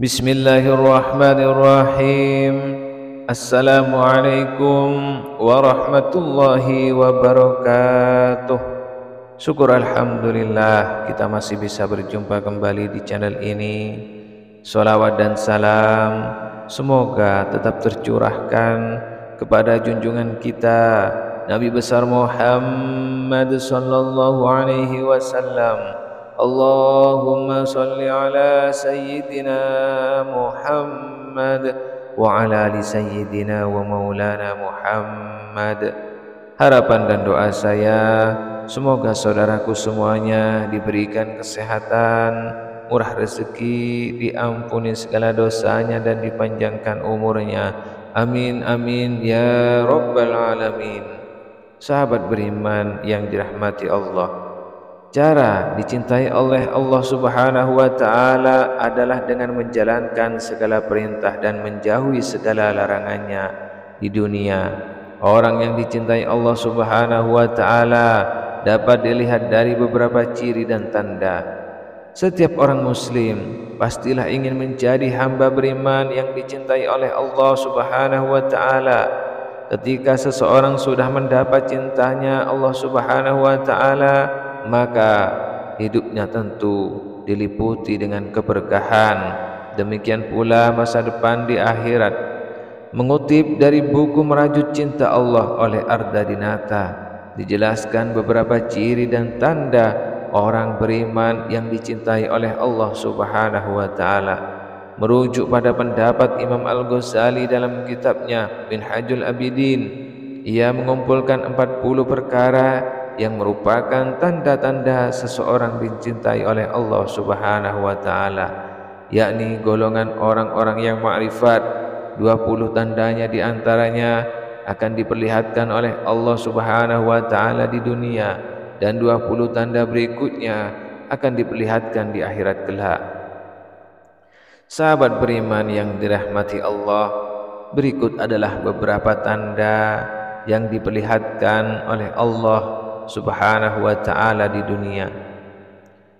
Bismillahirrahmanirrahim. Assalamualaikum warahmatullahi wabarakatuh. Syukur alhamdulillah kita masih bisa berjumpa kembali di channel ini. Salawat dan salam semoga tetap tercurahkan kepada junjungan kita Nabi besar Muhammad sallallahu alaihi wasallam. Allahumma salli ala Sayyidina Muhammad wa ala ali Sayyidina wa maulana Muhammad. Harapan dan doa saya, semoga saudaraku semuanya diberikan kesehatan, murah rezeki, diampuni segala dosanya dan dipanjangkan umurnya. Amin amin ya rabbal alamin. Sahabat beriman yang dirahmati Allah, cara dicintai oleh Allah Subhanahu wa taala adalah dengan menjalankan segala perintah dan menjauhi segala larangannya di dunia. Orang yang dicintai Allah Subhanahu wa taala dapat dilihat dari beberapa ciri dan tanda. Setiap orang muslim pastilah ingin menjadi hamba beriman yang dicintai oleh Allah Subhanahu wa taala. Ketika seseorang sudah mendapat cintanya Allah Subhanahu wa taala, maka hidupnya tentu diliputi dengan keberkahan. Demikian pula masa depan di akhirat. Mengutip dari buku Merajut Cinta Allah oleh Arda Dinata, dijelaskan beberapa ciri dan tanda orang beriman yang dicintai oleh Allah Subhanahu wa taala. Merujuk pada pendapat Imam Al-Ghazali dalam kitabnya Minhajul Abidin, ia mengumpulkan 40 perkara yang merupakan tanda-tanda seseorang dicintai oleh Allah Subhanahu wa taala, yakni golongan orang-orang yang ma'rifat. 20 tandanya diantaranya akan diperlihatkan oleh Allah Subhanahu wa taala di dunia, dan 20 tanda berikutnya akan diperlihatkan di akhirat kelak. Sahabat beriman yang dirahmati Allah, berikut adalah beberapa tanda yang diperlihatkan oleh Allah Subhanahu wa ta'ala di dunia.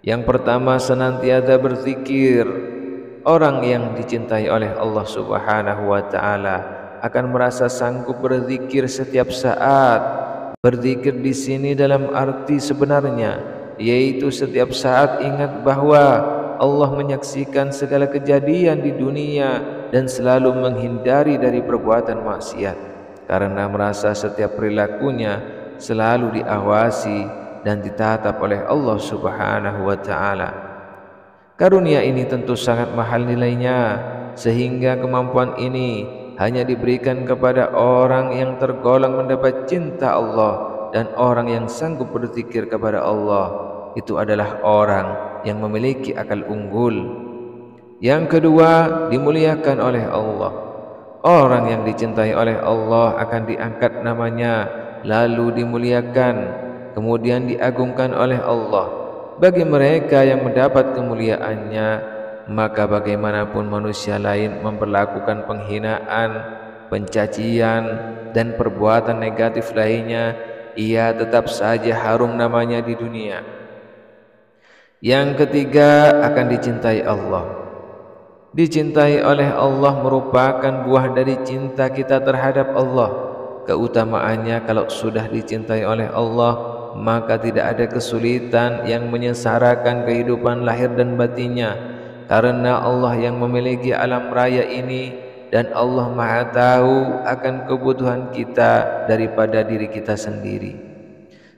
Yang pertama, senantiasa berzikir. Orang yang dicintai oleh Allah Subhanahu wa ta'ala akan merasa sanggup berzikir setiap saat. Berzikir di sini dalam arti sebenarnya, yaitu setiap saat ingat bahwa Allah menyaksikan segala kejadian di dunia dan selalu menghindari dari perbuatan maksiat, karena merasa setiap perilakunya selalu diawasi dan ditatap oleh Allah Subhanahu wa taala. Karunia ini tentu sangat mahal nilainya, sehingga kemampuan ini hanya diberikan kepada orang yang tergolong mendapat cinta Allah. Dan orang yang sanggup berzikir kepada Allah itu adalah orang yang memiliki akal unggul. Yang kedua, dimuliakan oleh Allah. Orang yang dicintai oleh Allah akan diangkat namanya, lalu dimuliakan, kemudian diagungkan oleh Allah. Bagi mereka yang mendapat kemuliaannya, maka bagaimanapun manusia lain memperlakukan penghinaan, pencacian, dan perbuatan negatif lainnya, ia tetap saja harum namanya di dunia. Yang ketiga, akan dicintai Allah. Dicintai oleh Allah merupakan buah dari cinta kita terhadap Allah. Keutamaannya, kalau sudah dicintai oleh Allah, maka tidak ada kesulitan yang menyengsarakan kehidupan lahir dan batinnya, karena Allah yang memiliki alam raya ini, dan Allah Maha tahu akan kebutuhan kita daripada diri kita sendiri.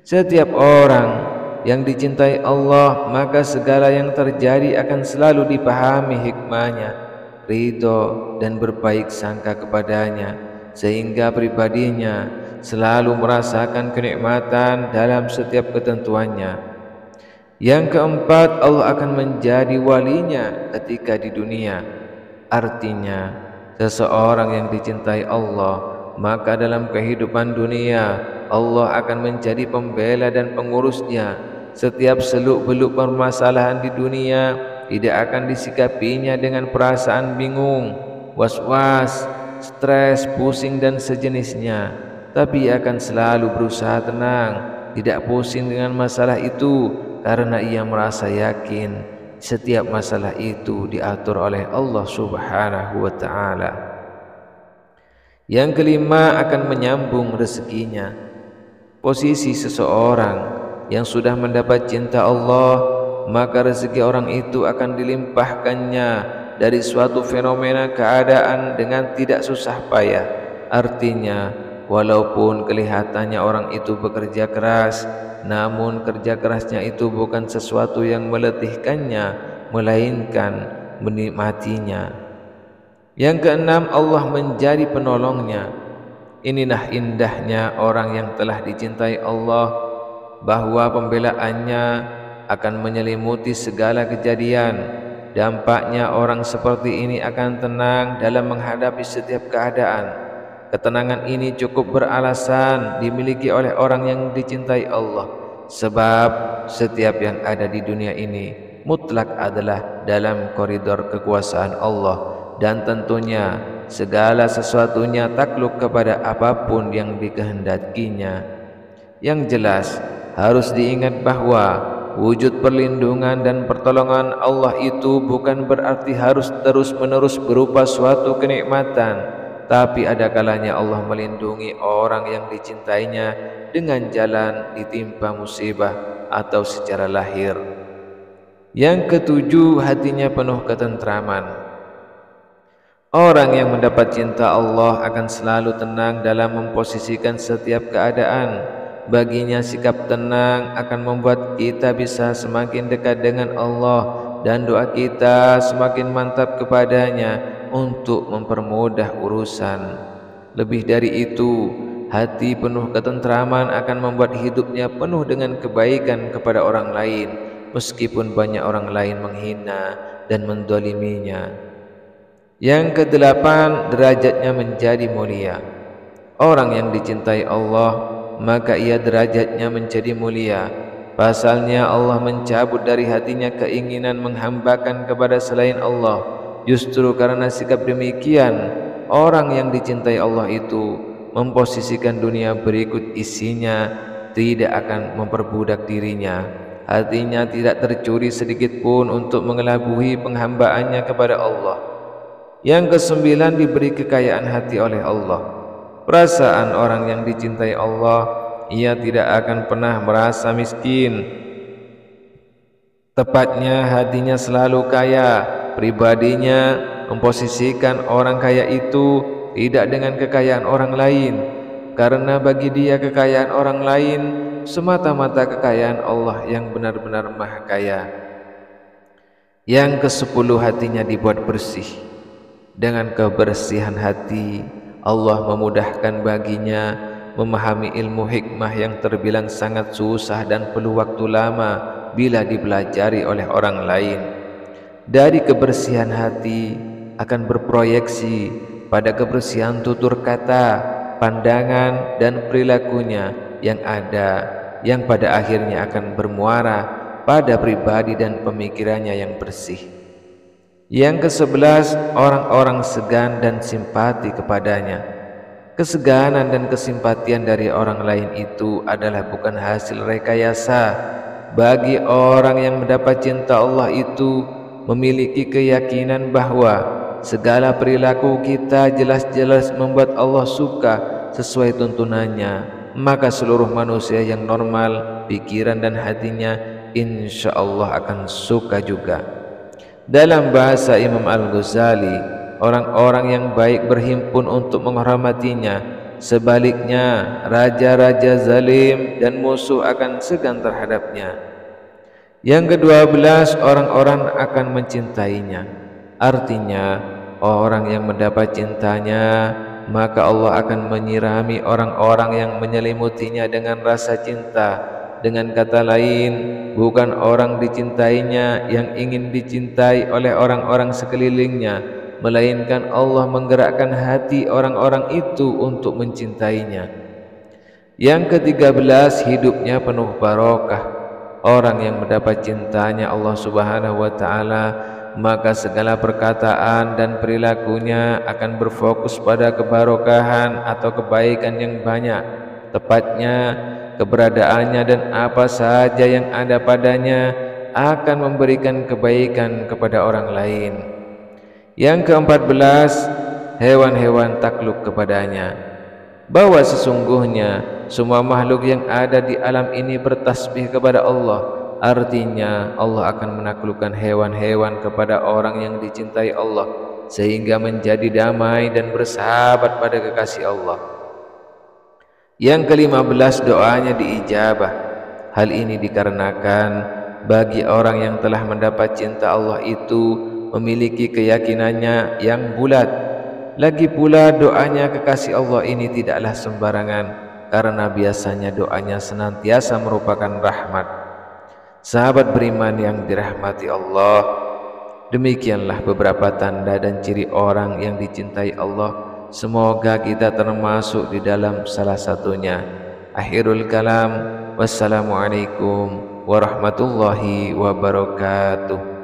Setiap orang yang dicintai Allah, maka segala yang terjadi akan selalu dipahami hikmahnya, ridho dan berbaik sangka kepadanya, sehingga pribadinya selalu merasakan kenikmatan dalam setiap ketentuannya. Yang keempat, Allah akan menjadi walinya ketika di dunia. Artinya, seseorang yang dicintai Allah, maka dalam kehidupan dunia Allah akan menjadi pembela dan pengurusnya. Setiap seluk-beluk permasalahan di dunia tidak akan disikapinya dengan perasaan bingung, was-was, stres, pusing dan sejenisnya, tapi akan selalu berusaha tenang, tidak pusing dengan masalah itu, karena ia merasa yakin Setiap masalah itu diatur oleh Allah Subhanahu wa ta'ala. Yang kelima, akan menyambung rezekinya. Posisi seseorang yang sudah mendapat cinta Allah, maka rezeki orang itu akan dilimpahkannya dari suatu fenomena keadaan dengan tidak susah payah. Artinya, walaupun kelihatannya orang itu bekerja keras, namun kerja kerasnya itu bukan sesuatu yang meletihkannya, melainkan menikmatinya. Yang keenam, Allah menjadi penolongnya. Inilah indahnya orang yang telah dicintai Allah, bahwa pembelaannya akan menyelimuti segala kejadian. Dampaknya orang seperti ini akan tenang dalam menghadapi setiap keadaan. Ketenangan ini cukup beralasan dimiliki oleh orang yang dicintai Allah, sebab setiap yang ada di dunia ini mutlak adalah dalam koridor kekuasaan Allah, dan tentunya segala sesuatunya takluk kepada apapun yang dikehendakinya. Yang jelas, harus diingat bahwa wujud perlindungan dan pertolongan Allah itu bukan berarti harus terus-menerus berupa suatu kenikmatan, tapi ada kalanya Allah melindungi orang yang dicintainya dengan jalan ditimpa musibah atau secara lahir. Yang ketujuh, hatinya penuh ketentraman. Orang yang mendapat cinta Allah akan selalu tenang dalam memposisikan setiap keadaan. Baginya sikap tenang akan membuat kita bisa semakin dekat dengan Allah, dan doa kita semakin mantap kepadanya untuk mempermudah urusan. Lebih dari itu, hati penuh ketentraman akan membuat hidupnya penuh dengan kebaikan kepada orang lain, meskipun banyak orang lain menghina dan mendoliminya. Yang kedelapan, derajatnya menjadi mulia. Orang yang dicintai Allah, maka ia derajatnya menjadi mulia. Pasalnya Allah mencabut dari hatinya keinginan menghambakan kepada selain Allah. Justru karena sikap demikian, orang yang dicintai Allah itu memposisikan dunia berikut isinya tidak akan memperbudak dirinya. Hatinya tidak tercuri sedikit pun untuk mengelabui penghambaannya kepada Allah. Yang kesembilan, diberi kekayaan hati oleh Allah. Perasaan orang yang dicintai Allah, ia tidak akan pernah merasa miskin. Tepatnya hatinya selalu kaya. Pribadinya memposisikan orang kaya itu tidak dengan kekayaan orang lain, karena bagi dia kekayaan orang lain semata-mata kekayaan Allah yang benar-benar maha kaya. Yang kesepuluh, hatinya dibuat bersih. Dengan kebersihan hati, Allah memudahkan baginya memahami ilmu hikmah yang terbilang sangat susah dan perlu waktu lama bila dipelajari oleh orang lain. Dari kebersihan hati akan berproyeksi pada kebersihan tutur kata, pandangan, dan perilakunya yang pada akhirnya akan bermuara pada pribadi dan pemikirannya yang bersih. Yang ke-11, orang-orang segan dan simpati kepadanya. Keseganan dan kesimpatian dari orang lain itu adalah bukan hasil rekayasa. Bagi orang yang mendapat cinta Allah itu memiliki keyakinan bahwa segala perilaku kita jelas-jelas membuat Allah suka sesuai tuntunannya, maka seluruh manusia yang normal, pikiran dan hatinya insya Allah akan suka juga. Dalam bahasa Imam Al-Ghazali, orang-orang yang baik berhimpun untuk menghormatinya. Sebaliknya, raja-raja zalim dan musuh akan segan terhadapnya. Yang ke-12, orang-orang akan mencintainya. Artinya, orang yang mendapat cintanya, maka Allah akan menyirami orang-orang yang menyelimutinya dengan rasa cinta. Dengan kata lain, bukan orang dicintainya yang ingin dicintai oleh orang-orang sekelilingnya, melainkan Allah menggerakkan hati orang-orang itu untuk mencintainya. Yang ke-13, hidupnya penuh barokah. Orang yang mendapat cintanya Allah Subhanahu wa ta'ala, maka segala perkataan dan perilakunya akan berfokus pada kebarokahan atau kebaikan yang banyak. Tepatnya, keberadaannya dan apa saja yang ada padanya akan memberikan kebaikan kepada orang lain. Yang ke-14, hewan-hewan takluk kepadanya, bahwa sesungguhnya semua makhluk yang ada di alam ini bertasbih kepada Allah. Artinya Allah akan menaklukkan hewan-hewan kepada orang yang dicintai Allah, sehingga menjadi damai dan bersahabat pada kekasih Allah. Yang ke-15, doanya diijabah. Hal ini dikarenakan bagi orang yang telah mendapat cinta Allah itu memiliki keyakinannya yang bulat. Lagi pula doanya kekasih Allah ini tidaklah sembarangan, karena biasanya doanya senantiasa merupakan rahmat. Sahabat beriman yang dirahmati Allah, demikianlah beberapa tanda dan ciri orang yang dicintai Allah. Semoga kita termasuk di dalam salah satunya. Akhirul kalam, wassalamualaikum warahmatullahi wabarakatuh.